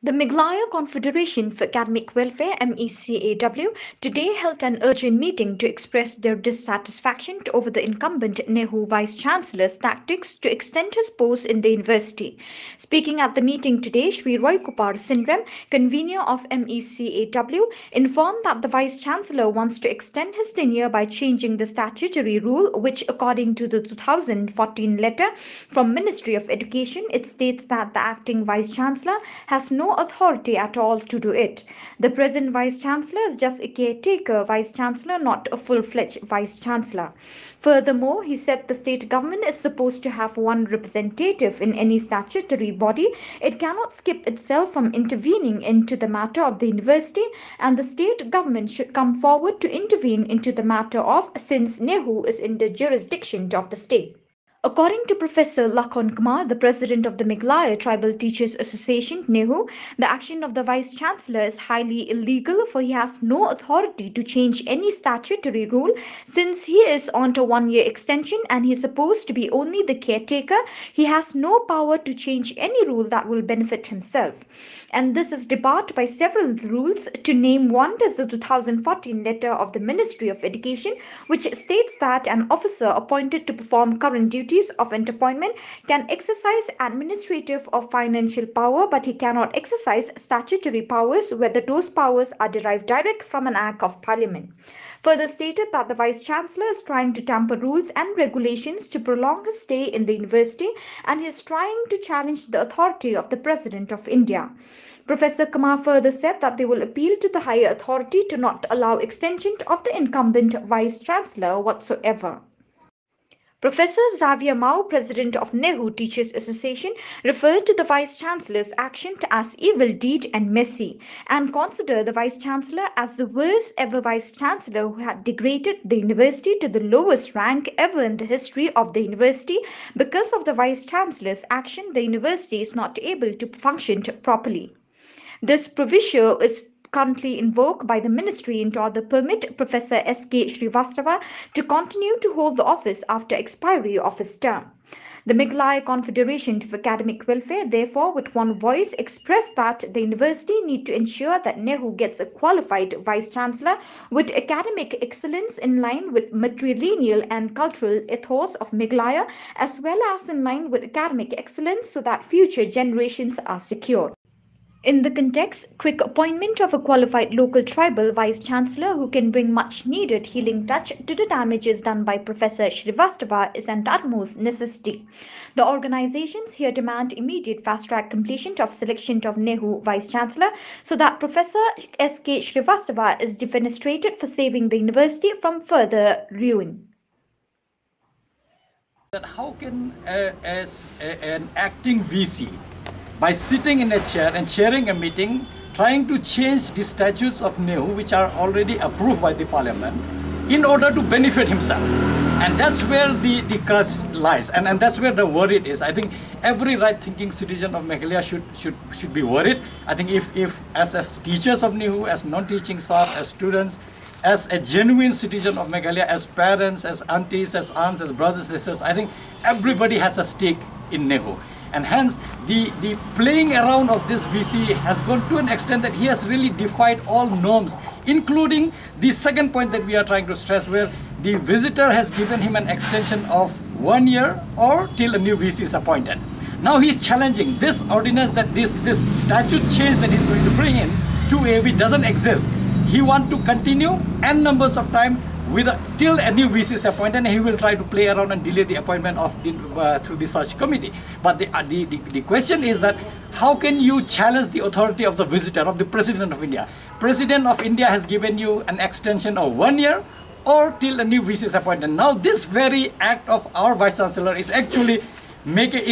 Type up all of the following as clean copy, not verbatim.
The Meghalaya Confederation for Academic Welfare (MECAW) today held an urgent meeting to express their dissatisfaction over the incumbent Nehru Vice Chancellor's tactics to extend his post in the university. Speaking at the meeting today, Sri Roy Kupar Sindram, convener of MECAW, informed that the Vice Chancellor wants to extend his tenure by changing the statutory rule, which, according to the 2014 letter from Ministry of Education, it states that the acting Vice Chancellor has no authority at all to do it. The present Vice Chancellor is just a caretaker Vice Chancellor, not a full-fledged Vice Chancellor. Furthermore, he said the state government is supposed to have one representative in any statutory body. It cannot skip itself from intervening into the matter of the university, and the state government should come forward to intervene into the matter of, since Nehru is in the jurisdiction of the state. According to Professor Lakhon Kumar, the president of the Meghalaya Tribal Teachers Association, NEHU, the action of the Vice Chancellor is highly illegal, for he has no authority to change any statutory rule since he is on a one-year extension and he is supposed to be only the caretaker. He has no power to change any rule that will benefit himself. And this is debarred by several rules. To name one is the 2014 letter of the Ministry of Education, which states that an officer appointed to perform current duties of appointment can exercise administrative or financial power, but he cannot exercise statutory powers, whether those powers are derived direct from an act of parliament. Further stated that the Vice Chancellor is trying to tamper rules and regulations to prolong his stay in the university, and he is trying to challenge the authority of the President of India. Professor Kumar further said that they will appeal to the higher authority to not allow extension of the incumbent Vice Chancellor whatsoever. Professor Xavier Mao, president of NEHU Teachers Association, referred to the Vice Chancellor's action as evil deed and messy, and considered the Vice Chancellor as the worst ever Vice Chancellor who had degraded the university to the lowest rank ever in the history of the university. Because of the Vice Chancellor's action, the university is not able to function properly. This proviso is currently invoked by the ministry in order to permit Professor S.K. Srivastava to continue to hold the office after expiry of his term. The Meghalaya Confederation for Academic Welfare, therefore, with one voice expressed that the university need to ensure that NEHU gets a qualified Vice Chancellor with academic excellence in line with matrilineal and cultural ethos of Meghalaya, as well as in line with academic excellence, so that future generations are secured. In the context, quick appointment of a qualified local tribal Vice Chancellor who can bring much needed healing touch to the damages done by Professor Srivastava is an utmost necessity. The organizations here demand immediate fast-track completion of selection of NEHU Vice Chancellor so that Professor S.K. Srivastava is defenestrated for saving the university from further ruin. How can an acting VC, by sitting in a chair and chairing a meeting, trying to change the statutes of NEHU, which are already approved by the parliament, in order to benefit himself? And that's where the crux lies, and that's where the worry is. I think every right-thinking citizen of Meghalaya should be worried. I think if as teachers of NEHU, as non-teaching staff, as students, as a genuine citizen of Meghalaya, as parents, as aunties, as aunts, as brothers, sisters, I think everybody has a stake in NEHU. And hence, the playing around of this VC has gone to an extent that he has really defied all norms, including the second point that we are trying to stress, where the visitor has given him an extension of 1 year or till a new VC is appointed. Now he is challenging this ordinance, that this statute change that he is going to bring in to AV doesn't exist. He wants to continue n numbers of time till a new VC is appointed, and he will try to play around and delay the appointment of through the search committee. But the question is that how can you challenge the authority of the visitor, of the President of India? President of India has given you an extension of 1 year or till a new VC is appointed. Now this very act of our Vice Chancellor is actually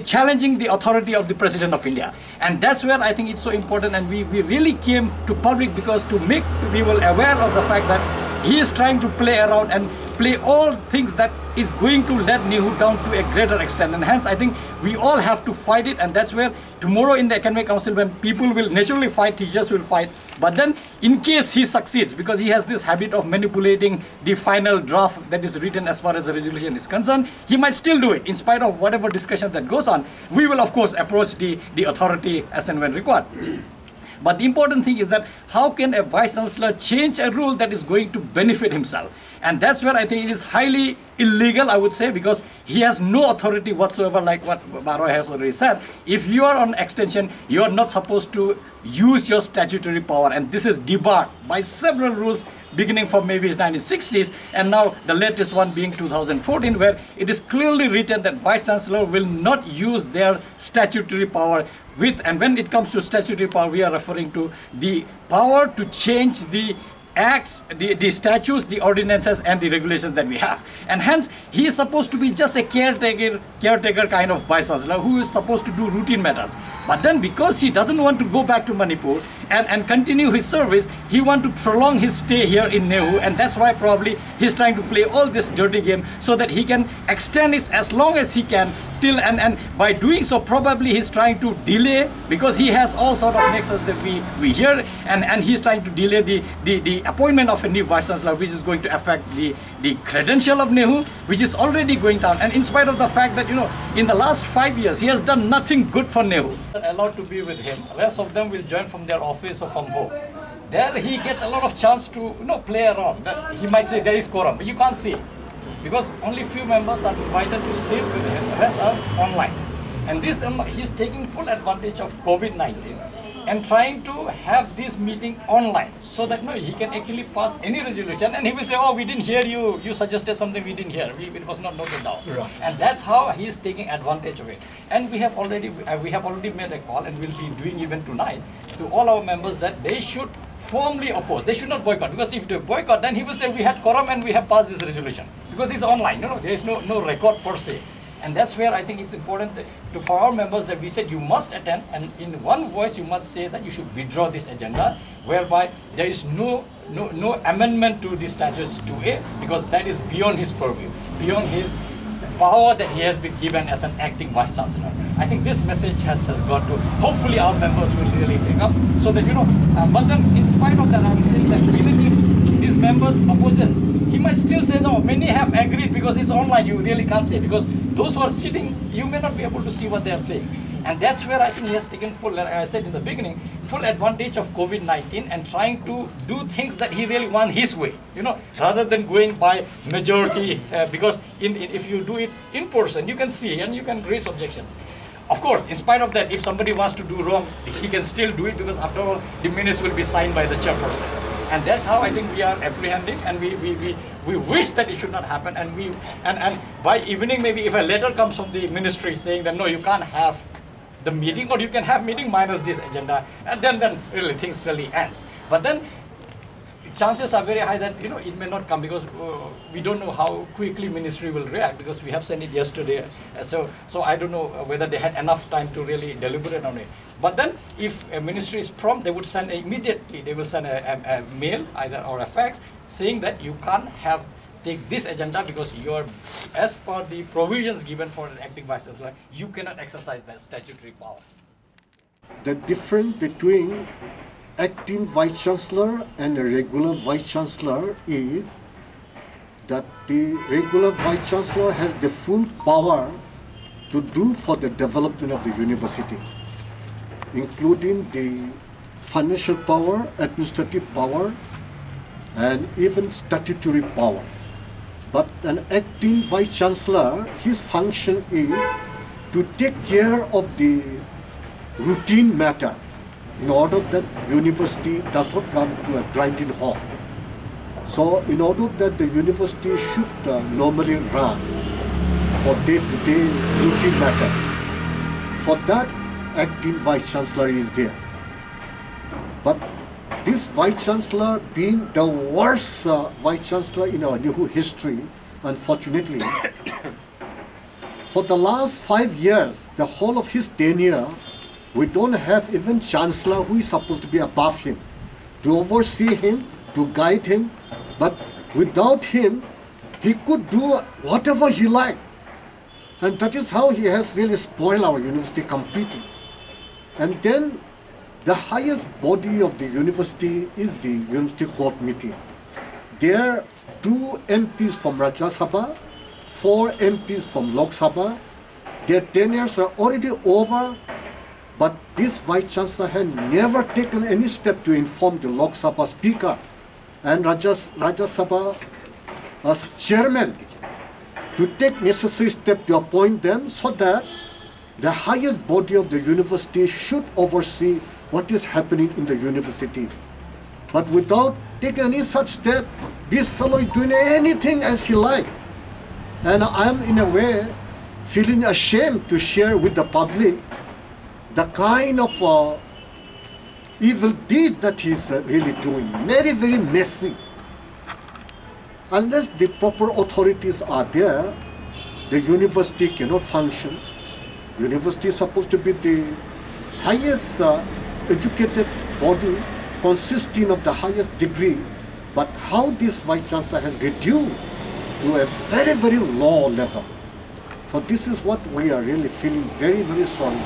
challenging the authority of the President of India. And that's where I think it's so important, and we really came to public because to make people aware of the fact that he is trying to play around and play all things that is going to let NEHU down to a greater extent. And hence I think we all have to fight it, and that's where tomorrow in the Academic Council, when people will naturally fight, teachers will fight. But then in case he succeeds, because he has this habit of manipulating the final draft that is written as far as the resolution is concerned, he might still do it in spite of whatever discussion that goes on. We will of course approach the authority as and when required. But the important thing is that how can a vice chancellor change a rule that is going to benefit himself? And that's where I think it is highly illegal, I would say, because he has no authority whatsoever, like what Baro has already said. If you are on extension, you are not supposed to use your statutory power, and this is debarred by several rules beginning from maybe the 1960s, and now the latest one being 2014, where it is clearly written that vice chancellor will not use their statutory power with, and when it comes to statutory power, we are referring to the power to change the acts, the statutes, the ordinances and the regulations that we have. And hence, he is supposed to be just a caretaker kind of vice chancellor who is supposed to do routine matters. But then because he doesn't want to go back to Manipur and continue his service, he wants to prolong his stay here in Nehu, and that's why probably he's trying to play all this dirty game so that he can extend it as long as he can till, and by doing so probably he's trying to delay, because he has all sort of nexus that we hear, and he's trying to delay the appointment of a new vice chancellor, which is going to affect the credential of Nehu, which is already going down. And in spite of the fact that, you know, in the last 5 years he has done nothing good for Nehu. Allowed to be with him, rest of them will join from their office or from home. There he gets a lot of chance to, you know, play around. He might say there is quorum, but you can't see, because only few members are invited to sit with him, the rest are online. And this, he's taking full advantage of COVID-19 and trying to have this meeting online, so that he can actually pass any resolution, and he will say, oh, we didn't hear you, you suggested something we didn't hear, it was not noted down. Right. And that's how he's taking advantage of it. And we have already made a call, and we'll be doing even tonight, to all our members that they should firmly oppose. They should not boycott, because if they boycott, then he will say we had quorum and we have passed this resolution, because it's online. There is no record per se. And that's where I think it's important for our members that we said you must attend, and in one voice you must say that you should withdraw this agenda, whereby there is no amendment to the statutes 2A, because that is beyond his purview, beyond his power that he has been given as an acting vice chancellor. I think this message has got to, hopefully our members will really take up, so that, but then in spite of that, I'm saying that even if these members opposes, he might still say no, many have agreed, because it's online, you really can't say, because those who are sitting, you may not be able to see what they are saying. And that's where I think he has taken full, like I said in the beginning, full advantage of COVID-19 and trying to do things that he really wants his way, rather than going by majority, because if you do it in person, you can see and you can raise objections. Of course, in spite of that, if somebody wants to do wrong, he can still do it, because after all, the minutes will be signed by the chairperson. And that's how I think we are apprehending, and we wish that it should not happen. And by evening, maybe if a letter comes from the ministry saying that no, you can't have the meeting, or you can have meeting minus this agenda, and then really things really ends. But then chances are very high that it may not come, because we don't know how quickly ministry will react, because we have sent it yesterday. So I don't know whether they had enough time to really deliberate on it. But then if a ministry is prompt, they would send immediately, they will send a mail either or a fax saying that you can't take this agenda, because you are, as per the provisions given for an acting vice chancellor, you cannot exercise that statutory power. The difference between acting vice chancellor and a regular vice chancellor is that the regular vice chancellor has the full power to do for the development of the university, including the financial power, administrative power, and even statutory power. But an acting vice chancellor, his function is to take care of the routine matter, in order that university does not come to a grinding halt. So in order that the university should normally run for day-to-day routine matter, for that acting vice chancellor is there. But this vice chancellor, being the worst vice chancellor in our Nehu history, unfortunately, for the last 5 years, the whole of his tenure, we don't have even chancellor who is supposed to be above him, to oversee him, to guide him. But without him, he could do whatever he liked. And that is how he has really spoiled our university completely. And then the highest body of the university is the University Core Committee. There are 2 MPs from Rajya Sabha, 4 MPs from Lok Sabha. Their tenures are already over. But this Vice Chancellor had never taken any step to inform the Lok Sabha Speaker and Rajya Sabha as chairman to take necessary steps to appoint them so that the highest body of the university should oversee what is happening in the university. But without taking any such step, this fellow is doing anything as he likes. And I'm in a way feeling ashamed to share with the public the kind of evil deeds that he's really doing. Very, very messy. Unless the proper authorities are there, the university cannot function. University is supposed to be the highest educated body consisting of the highest degree. But how this Vice Chancellor has reduced to a very, very low level. So this is what we are really feeling very, very sorry.